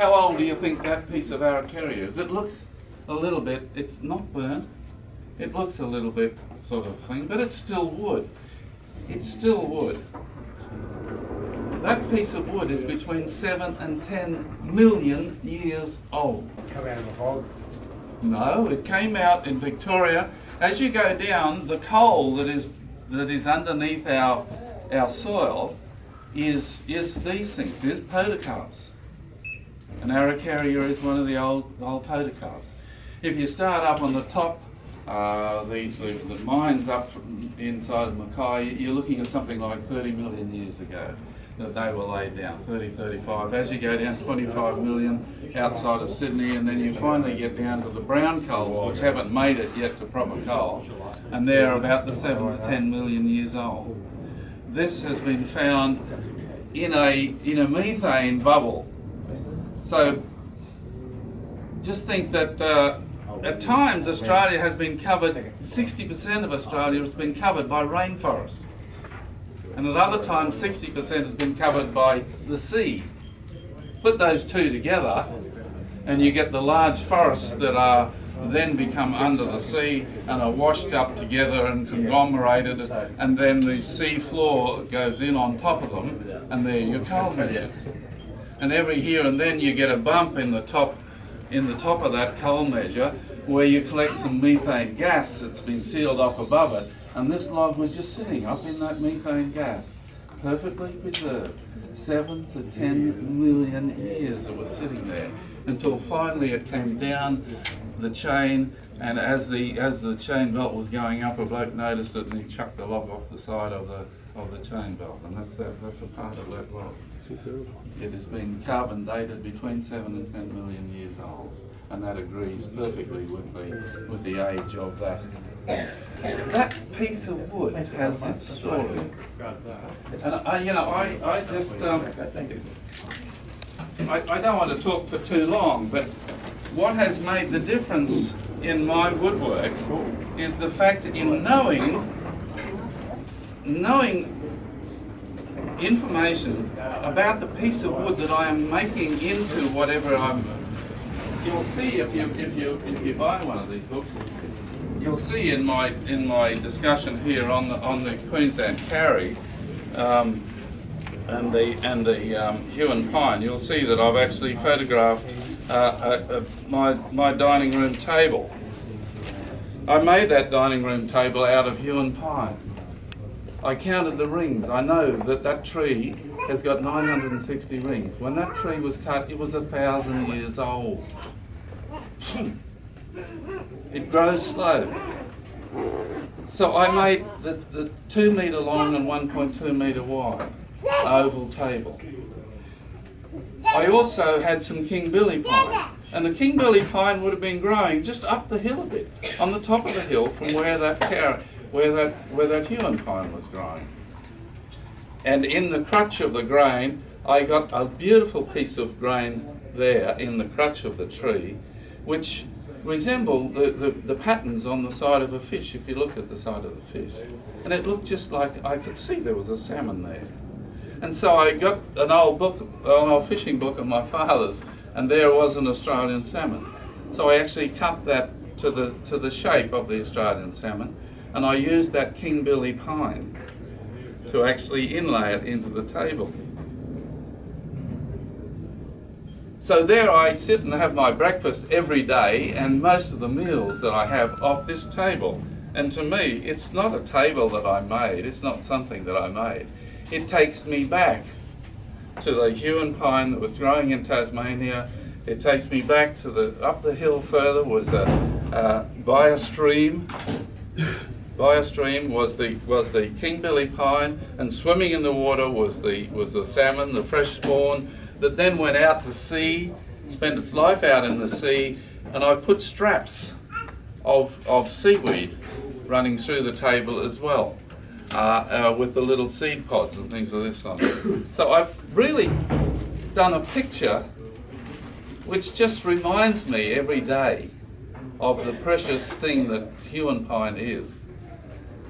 How old do you think that piece of Araucaria is? It looks a little bit, it's not burnt, it looks a little bit sort of thing, but it's still wood. It's still wood. That piece of wood is between 7 and 10 million years old. Come out of a hog? No, it came out in Victoria. As you go down, the coal that is underneath our soil is these things, is podocarps. And Araucaria is one of the old podocarps. If you start up on the top, the mines up inside of Mackay, you're looking at something like 30 million years ago that they were laid down, 30, 35. As you go down 25 million outside of Sydney, and then you finally get down to the brown coals, which haven't made it yet to proper coal, and they're about the 7 to 10 million years old. This has been found in a methane bubble. So just think that at times Australia has been covered, 60% of Australia has been covered by rainforest. And at other times 60% has been covered by the sea. Put those two together and you get the large forests that are then become under the sea and are washed up together and conglomerated, and then the sea floor goes in on top of them, and they're your coal measures. And every here and then you get a bump in the top of that coal measure where you collect some methane gas that's been sealed off above it, and this log was just sitting up in that methane gas, perfectly preserved. 7 to 10 million years it was sitting there, until finally it came down the chain, and as the chain belt was going up, a bloke noticed it and he chucked the log off the side of the chain belt, and that's a part of that log. It has been carbon dated between 7 and 10 million years old, and that agrees perfectly with the age of that. That piece of wood has its story, and I don't want to talk for too long, but what has made the difference in my woodwork is the fact in knowing information about the piece of wood that I am making into whatever I'm. You'll see if you buy one of these books, you'll see in my discussion here on the Queensland Carry and the hue and pine, you'll see that I've actually photographed my dining room table. I made that dining room table out of hue and pine. I counted the rings. I know that tree has got 960 rings. When that tree was cut, it was 1,000 years old. It grows slow. So I made the 2 metre long and 1.2 metre wide oval table. I also had some King Billy pine, and the King Billy pine would have been growing just up the hill a bit, on the top of the hill from where that hue and pine was growing. And in the crutch of the grain, I got a beautiful piece of grain there in the crutch of the tree, which resemble the patterns on the side of a fish, if you look at the side of the fish. And it looked just like, I could see there was a salmon there. And so I got an old fishing book of my father's, and there was an Australian salmon. So I actually cut that to the shape of the Australian salmon, and I used that King Billy pine to actually inlay it into the table. So there I sit and have my breakfast every day, and most of the meals that I have off this table. And to me, it's not a table that I made, it's not something that I made. It takes me back to the hue and pine that was growing in Tasmania. It takes me back to up the hill further was by a stream. By a stream was the King Billy pine, and swimming in the water was the salmon, the fresh spawn, that then went out to sea, spent its life out in the sea, and I've put straps of seaweed running through the table as well, with the little seed pods and things of this on it. So I've really done a picture which just reminds me every day of the precious thing that hue and pine is.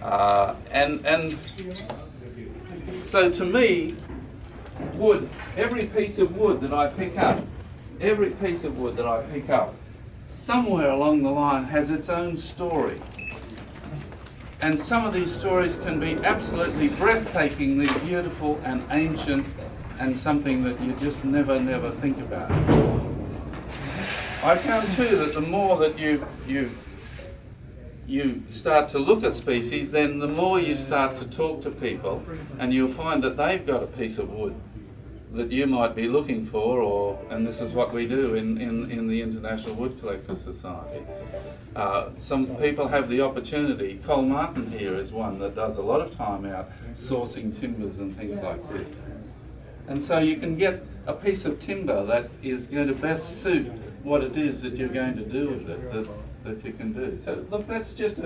And so to me, wood, every piece of wood that I pick up every piece of wood that I pick up, somewhere along the line has its own story. And some of these stories can be absolutely breathtakingly beautiful and ancient and something that you just never think about. I found too that the more that you start to look at species, then the more you start to talk to people, and you'll find that they've got a piece of wood that you might be looking for, and this is what we do in the International Wood Collectors Society. Some people have the opportunity. Cole Martin here is one that does a lot of time out sourcing timbers and things like this. And so you can get a piece of timber that is going to best suit what it is that you're going to do with it, that you can do. So look, that's just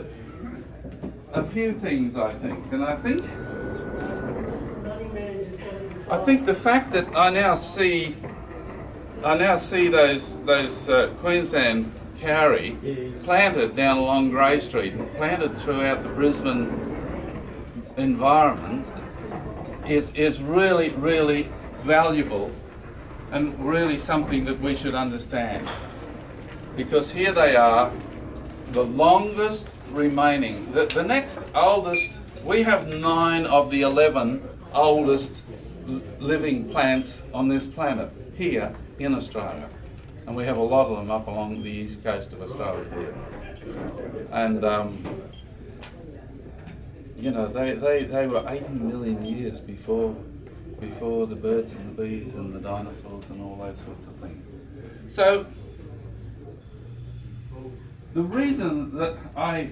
a few things, I think. And I think the fact that I now see those Queensland kauri planted down along Grey Street and planted throughout the Brisbane environment is really valuable and really something that we should understand. Because here they are, the longest remaining, the next oldest, we have 9 of the 11 oldest living plants on this planet here in Australia, and we have a lot of them up along the east coast of Australia here. And you know, they were 80 million years before the birds and the bees and the dinosaurs and all those sorts of things. So the reason that I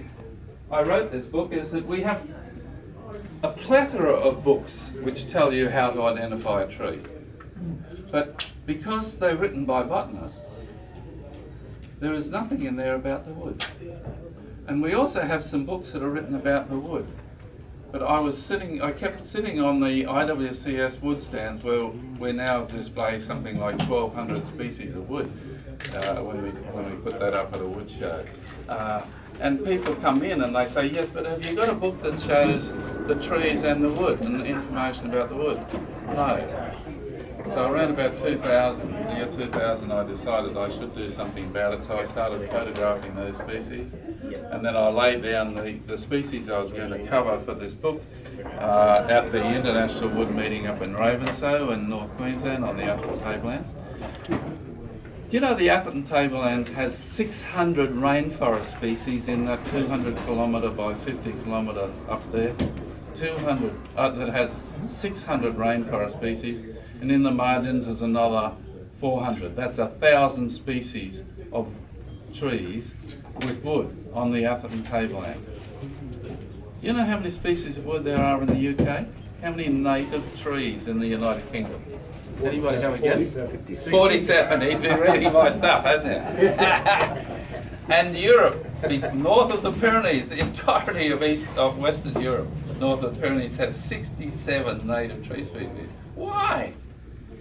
wrote this book is that we have a plethora of books which tell you how to identify a tree. But because they're written by botanists, there is nothing in there about the wood. And we also have some books that are written about the wood. But I kept sitting on the IWCS wood stands where we now display something like 1,200 species of wood when we put that up at a wood show. And people come in and they say, yes, but have you got a book that shows the trees and the wood and the information about the wood? No. So around about 2000, the year 2000, I decided I should do something about it, so I started photographing those species. And then I laid down the species I was going to cover for this book at the International Wood meeting up in Ravenshoe in North Queensland on the Atherton Tablelands. Do you know the Atherton Tablelands has 600 rainforest species in that 200 kilometre by 50 kilometre up there? 200, that has 600 rainforest species, and in the margins is another 400. That's 1,000 species of trees with wood on the Atherton Tableland. You know how many species of wood there are in the UK? How many native trees in the United Kingdom? Anybody have a guess? 47. He's been reading my stuff, hasn't he? And Europe, north of the Pyrenees, the entirety of Western Europe, north of the Pyrenees has 67 native tree species. Why?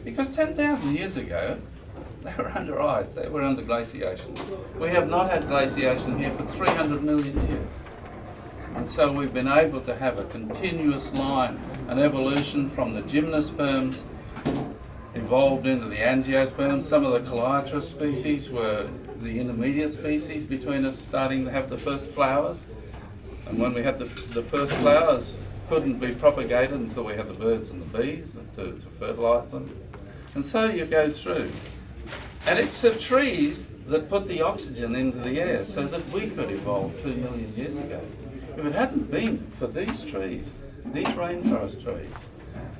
Because 10,000 years ago, they were under ice, they were under glaciation. We have not had glaciation here for 300 million years. And so we've been able to have a continuous line, an evolution from the gymnosperms, evolved into the angiosperms. Some of the calatrus species were the intermediate species between us starting to have the first flowers. And when we had the first flowers, couldn't be propagated until we had the birds and the bees to fertilise them. And so you go through. And it's the trees that put the oxygen into the air so that we could evolve 2 million years ago. If it hadn't been for these trees, these rainforest trees,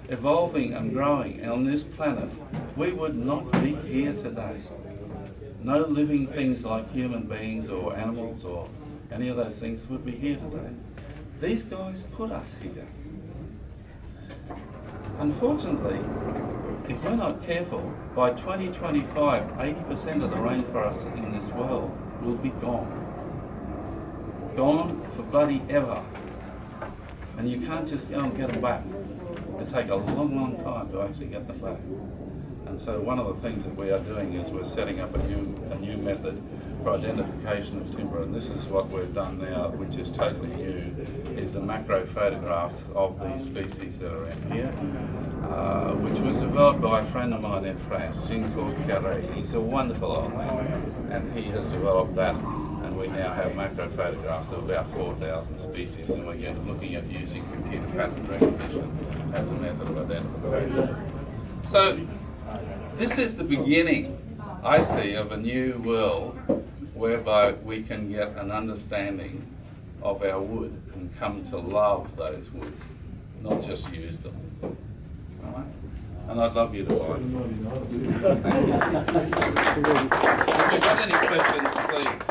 evolving and growing on this planet, we would not be here today. No living things like human beings or animals or any of those things would be here today. These guys put us here. Unfortunately, if we're not careful, by 2025, 80% of the rainforests in this world will be gone. Gone for bloody ever. And you can't just go and get them back. It'll take a long time to actually get them back. And so one of the things that we are doing is we're setting up a new method for identification of timber, and this is what we've done now, which is totally new, is the macro photographs of these species that are in here, which was developed by a friend of mine in France, Jean-Claude Cerre. He's a wonderful old man, and he has developed that, and we now have macro photographs of about 4,000 species, and we're looking at using computer pattern recognition as a method of identification. So this is the beginning, I see, of a new world whereby we can get an understanding of our wood and come to love those woods, not just use them. All right? And I'd love you to buy them. If you've got any questions, please.